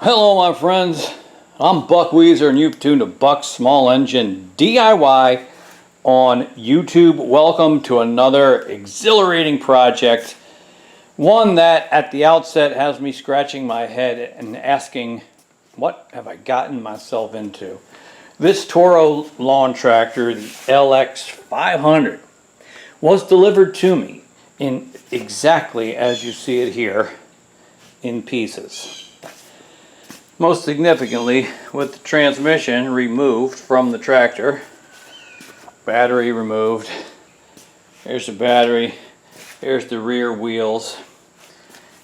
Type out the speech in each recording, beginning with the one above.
Hello my friends, I'm Buck Weezer and you've tuned to Buck's Small Engine DIY on YouTube. Welcome to another exhilarating project. One that at the outset has me scratching my head and asking, what have I gotten myself into? This Toro lawn tractor, the LX500, was delivered to me in exactly as you see it here, in pieces. Most significantly, with the transmission removed from the tractor, battery removed, here's the battery, here's the rear wheels,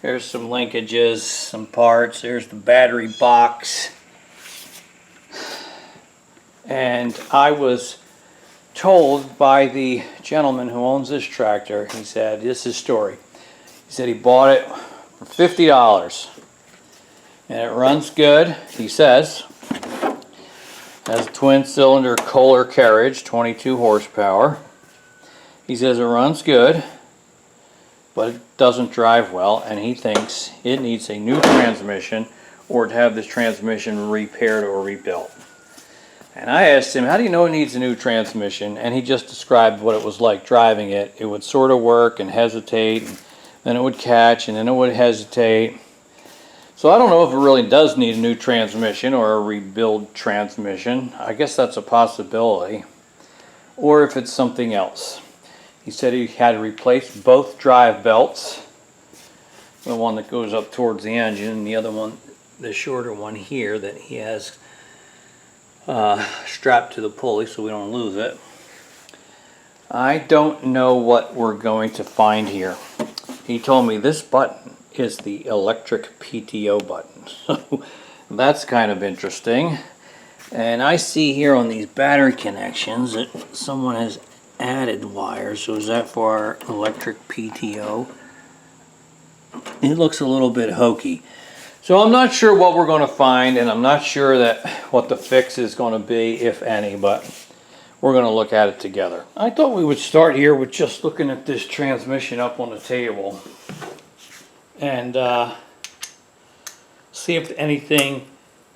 here's some linkages, some parts, here's the battery box. And I was told by the gentleman who owns this tractor, he said, this is his story, he said he bought it for $50. And it runs good, he says. Has a twin cylinder Kohler carriage, 22 horsepower. He says it runs good, but it doesn't drive well, and he thinks it needs a new transmission or to have this transmission repaired or rebuilt. And I asked him, how do you know it needs a new transmission? And he just described what it was like driving it. It would sort of work and hesitate, and then it would catch, and then it would hesitate. So I don't know if it really does need a new transmission or a rebuild transmission. I guess that's a possibility. Or if it's something else. He said he had to replace both drive belts. The one that goes up towards the engine and the other one, the shorter one here that he has strapped to the pulley so we don't lose it. I don't know what we're going to find here. He told me this button is the electric PTO button. So that's kind of interesting. And I see here on these battery connections that someone has added wires. So is that for our electric PTO? It looks a little bit hokey. So I'm not sure what we're going to find, and I'm not sure that what the fix is going to be, if any, but we're going to look at it together. I thought we would start here with just looking at this transmission up on the table and see if anything,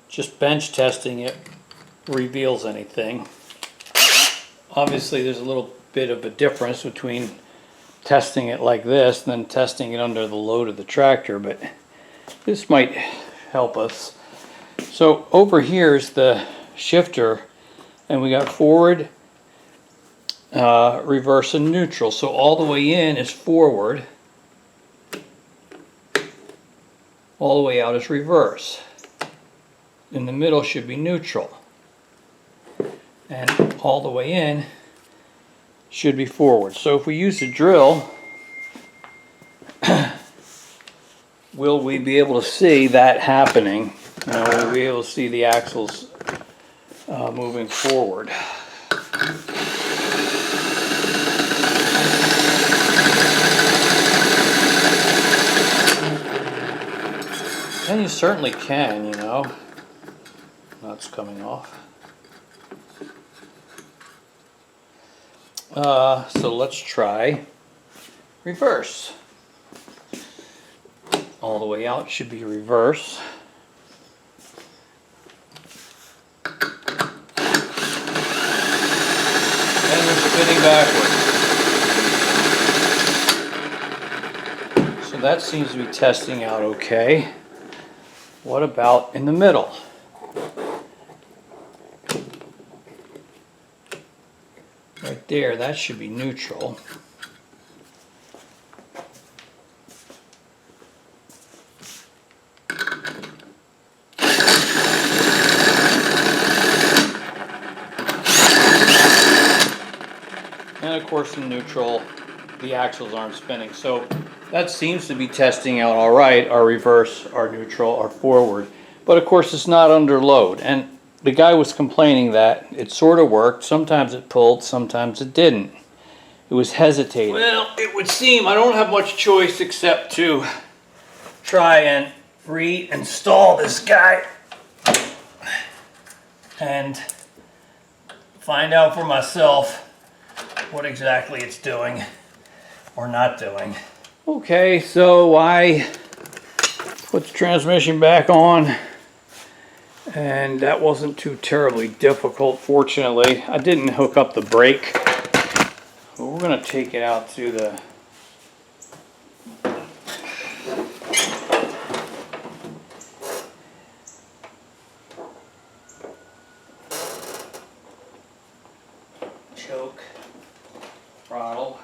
just bench testing it, reveals anything. Obviously there's a little bit of a difference between testing it like this and then testing it under the load of the tractor, but this might help us. So over here is the shifter, and we got forward, reverse, and neutral. So all the way in is forward, all the way out is reverse. In the middle should be neutral. And all the way in should be forward. So if we use a drill, will we be able to see that happening? Will we be able to see the axles moving forward? And you certainly can, you know. That's coming off. So let's try reverse. All the way out should be reverse. And we're spinning backwards. So that seems to be testing out okay. What about in the middle? Right there, that should be neutral. And of course in neutral, the axles aren't spinning. So that seems to be testing out all right, our reverse, our neutral, our forward. But of course it's not under load. And the guy was complaining that it sort of worked. Sometimes it pulled, sometimes it didn't. It was hesitating. Well, it would seem I don't have much choice except to try and reinstall this guy and find out for myself what exactly it's doing or not doing. Okay, so I put the transmission back on, And that wasn't too terribly difficult, fortunately. I didn't hook up the brake. But we're going to take it out to the choke throttle.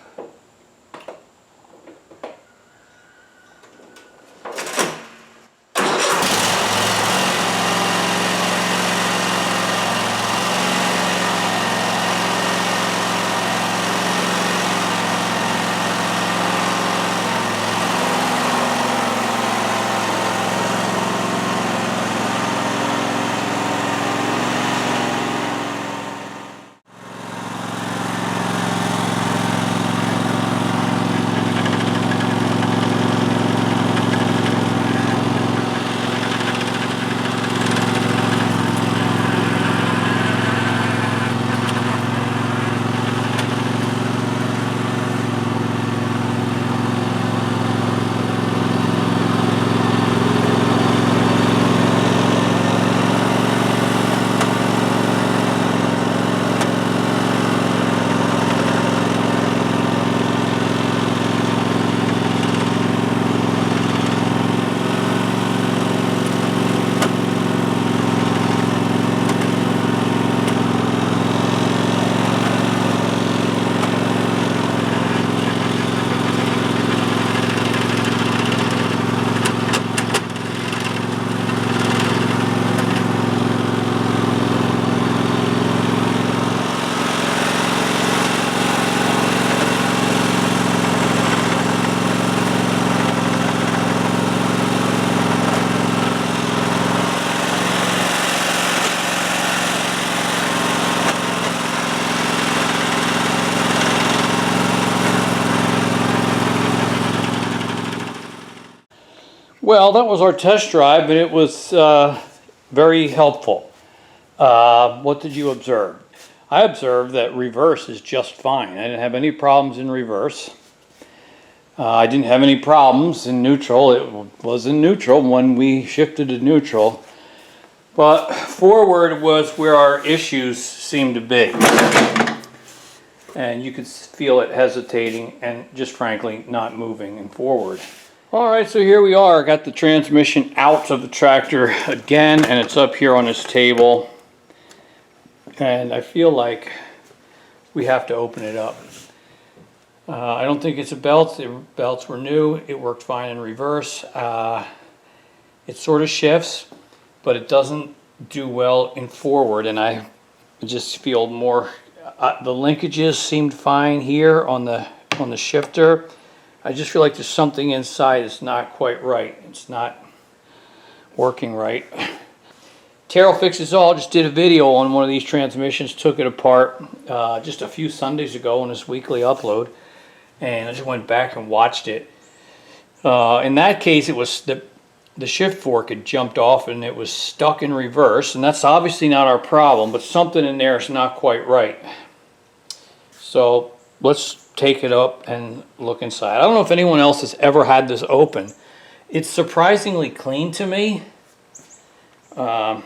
Well, that was our test drive, but it was very helpful. What did you observe? I observed that reverse is just fine. I didn't have any problems in reverse. I didn't have any problems in neutral. It was in neutral when we shifted to neutral. But forward was where our issues seemed to be. And you could feel it hesitating and just frankly not moving and forward. Alright, so here we are. I got the transmission out of the tractor again, and it's up here on this table. And I feel like we have to open it up. I don't think it's a belt. The belts were new. It worked fine in reverse. It sort of shifts, but it doesn't do well in forward. And I just feel more. The linkages seemed fine here on the shifter. I just feel like there's something inside that's not quite right. It's not working right. Toro Fixes All just did a video on one of these transmissions, took it apart just a few Sundays ago on his weekly upload, and I just went back and watched it. In that case, it was the shift fork had jumped off and it was stuck in reverse, and that's obviously not our problem, but something in there is not quite right. So let's take it up and look inside. I don't know if anyone else has ever had this open. It's surprisingly clean to me. But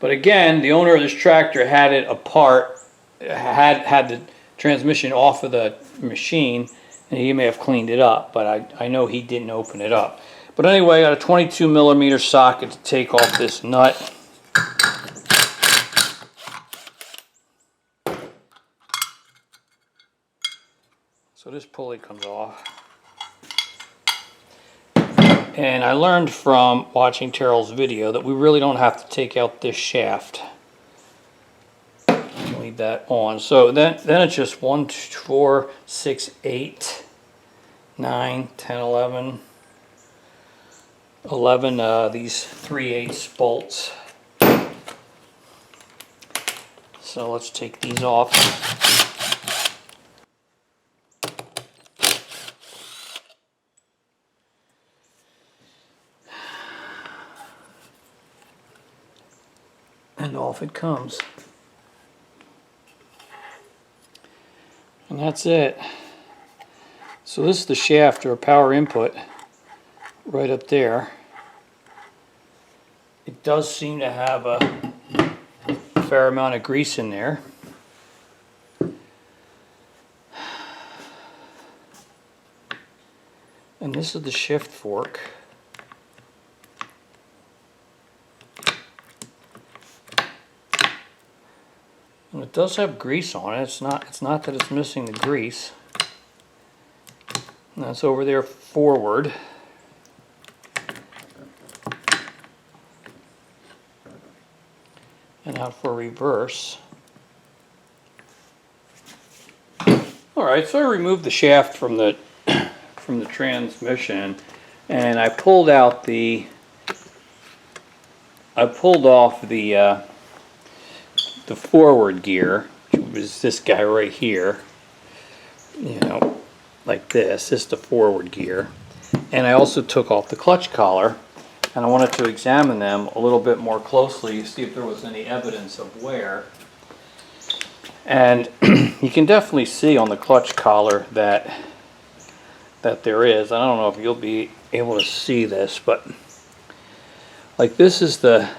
again, the owner of this tractor had it apart, had the transmission off of the machine, and he may have cleaned it up, but I know he didn't open it up. But anyway, I got a 22 millimeter socket to take off this nut. So this pulley comes off. And I learned from watching Terrell's video that we really don't have to take out this shaft. Leave that on. So then it's just 1, 4, 6, 8, 9, 10, 11. 11 these 3/8 bolts. So let's take these off. And off it comes. And that's it. So this is the shaft or power input right up there. it does seem to have a fair amount of grease in there. And this is the shift fork. And it does have grease on it. It's not that it's missing the grease. And that's over there forward. And out for reverse. Alright, so I removed the shaft from the transmission, and I pulled off the forward gear, which was this guy right here, you know, like this. This is the forward gear. And I also took off the clutch collar, and I wanted to examine them a little bit more closely to see if there was any evidence of wear. And you can definitely see on the clutch collar that there is. I don't know if you'll be able to see this, but like this is the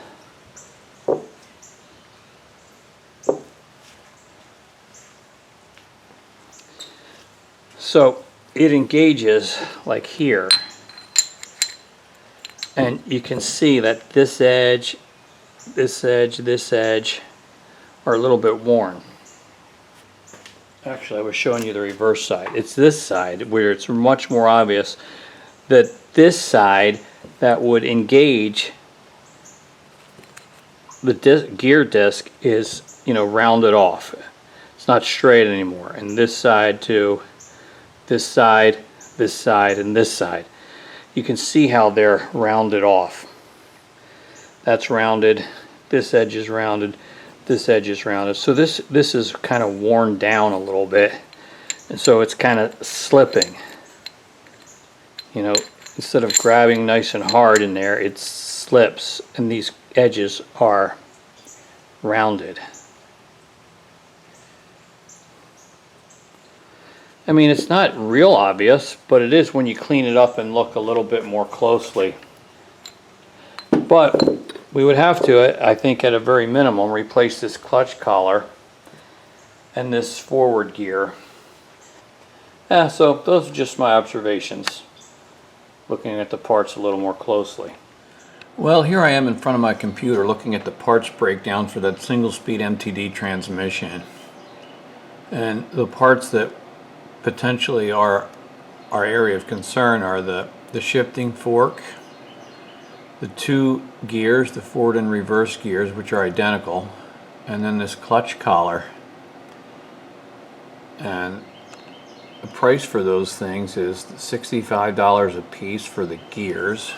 so it engages like here, and you can see that this edge, this edge, this edge are a little bit worn. Actually, I was showing you the reverse side. It's this side where it's much more obvious that this side that would engage the gear disc is, you know, rounded off. It's not straight anymore. And this side too, this side, this side, and this side. You can see how they're rounded off. That's rounded. This edge is rounded. This edge is rounded. So this is kind of worn down a little bit, and so it's kind of slipping. You know, instead of grabbing nice and hard in there, it slips, and these edges are rounded. I mean, it's not real obvious, but it is when you clean it up and look a little bit more closely. But we would have to, I think, at a very minimum, replace this clutch collar and this forward gear. So those are just my observations, looking at the parts a little more closely. Well, here I am in front of my computer looking at the parts breakdown for that single-speed MTD transmission. And the parts that potentially are our area of concern are the shifting fork, the two gears, the forward and reverse gears, which are identical, and then this clutch collar. And the price for those things is $65 a piece for the gears,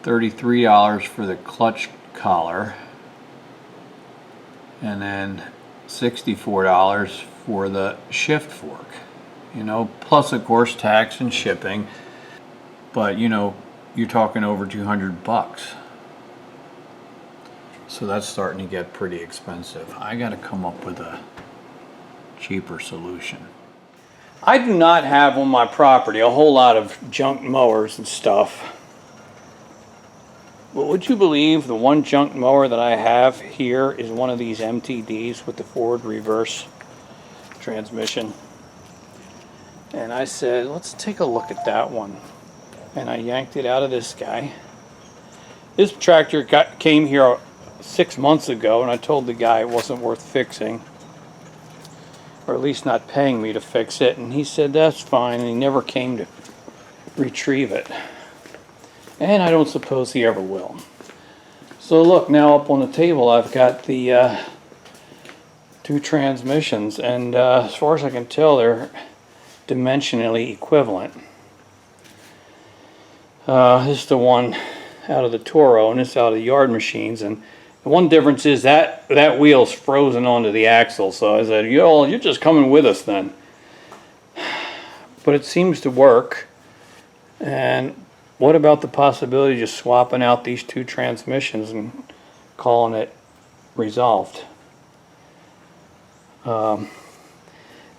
$33 for the clutch collar, and then $64 for the shift fork. You know, plus of course tax and shipping. But you know, you're talking over 200 bucks. So that's starting to get pretty expensive. I got to come up with a cheaper solution. I do not have on my property a whole lot of junk mowers and stuff. But would you believe the one junk mower that I have here is one of these MTDs with the forward reverse transmission? And I said, let's take a look at that one. And I yanked it out of this guy. This tractor came here 6 months ago, and I told the guy it wasn't worth fixing, or at least not paying me to fix it, and he said that's fine, and he never came to retrieve it. And I don't suppose he ever will. So look, now up on the table I've got the two transmissions, and as far as I can tell, they're dimensionally equivalent. This is the one out of the Toro, and this is out of the yard machines. And the one difference is that wheel's frozen onto the axle. So I said, you're just coming with us then. But it seems to work. And what about the possibility of just swapping out these two transmissions and calling it resolved?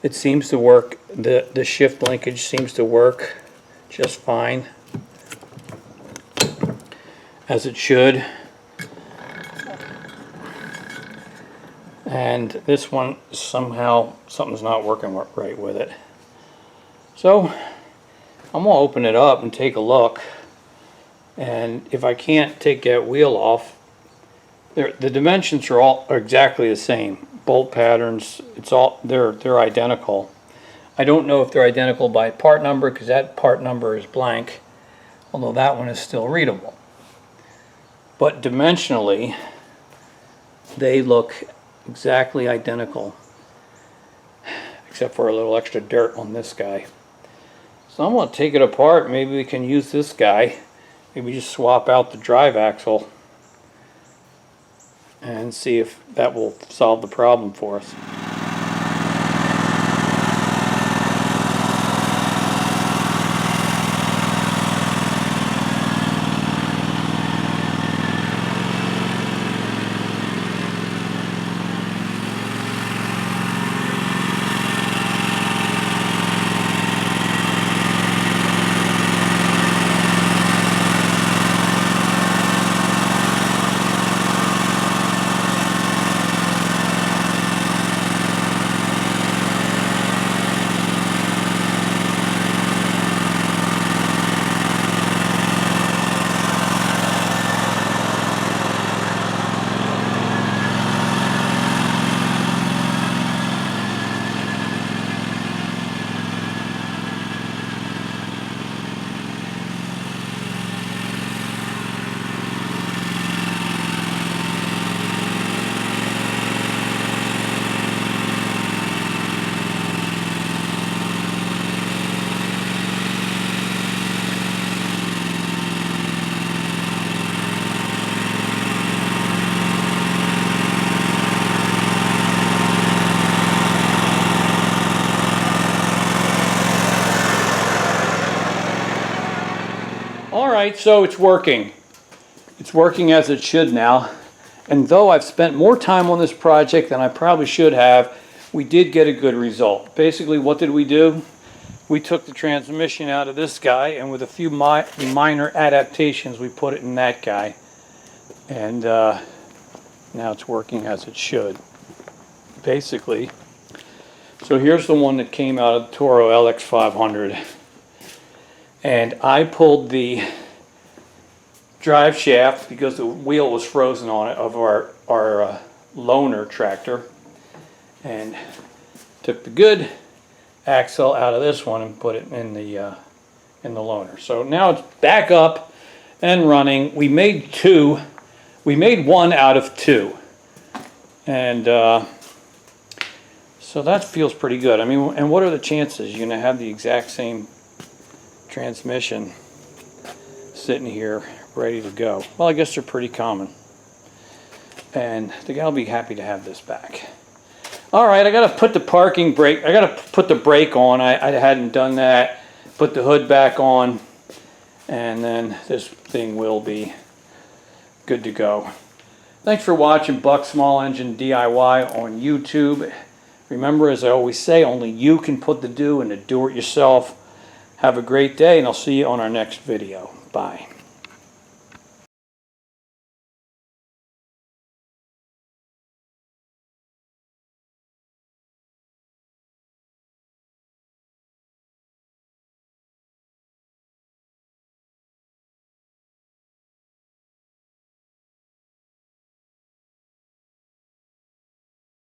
It seems to work. The shift linkage seems to work just fine. as it should. And this one, somehow something's not working right with it. So I'm gonna open it up and take a look, and if I can't take that wheel off, the dimensions are exactly the same. Bolt patterns, they're identical. I don't know if they're identical by part number, because that part number is blank, although that one is still readable. But dimensionally, they look exactly identical, except for a little extra dirt on this guy. So I'm going to take it apart. Maybe we can use this guy. Maybe just swap out the drive axle and see if that will solve the problem for us. Alright, so it's working. It's working as it should now. And though I've spent more time on this project than I probably should have, we did get a good result. Basically, what did we do? We took the transmission out of this guy, and with a few minor adaptations, we put it in that guy. And now it's working as it should, basically. So here's the one that came out of the Toro LX500. And I pulled the drive shaft because the wheel was frozen on it of our loaner tractor, and took the good axle out of this one and put it in the loaner. So now it's back up and running. We made one out of two, and so that feels pretty good. I mean, and what are the chances you're going to have the exact same transmission sitting here ready to go? Well, I guess they're pretty common, and the guy will be happy to have this back. All right, I got to put the parking brake. I got to put the brake on. I hadn't done that. Put the hood back on, and then this thing will be good to go. Thanks for watching Buck Small Engine DIY on YouTube. Remember, as I always say, only you can put the do in the do-it-yourself. Have a great day, and I'll see you on our next video. Bye.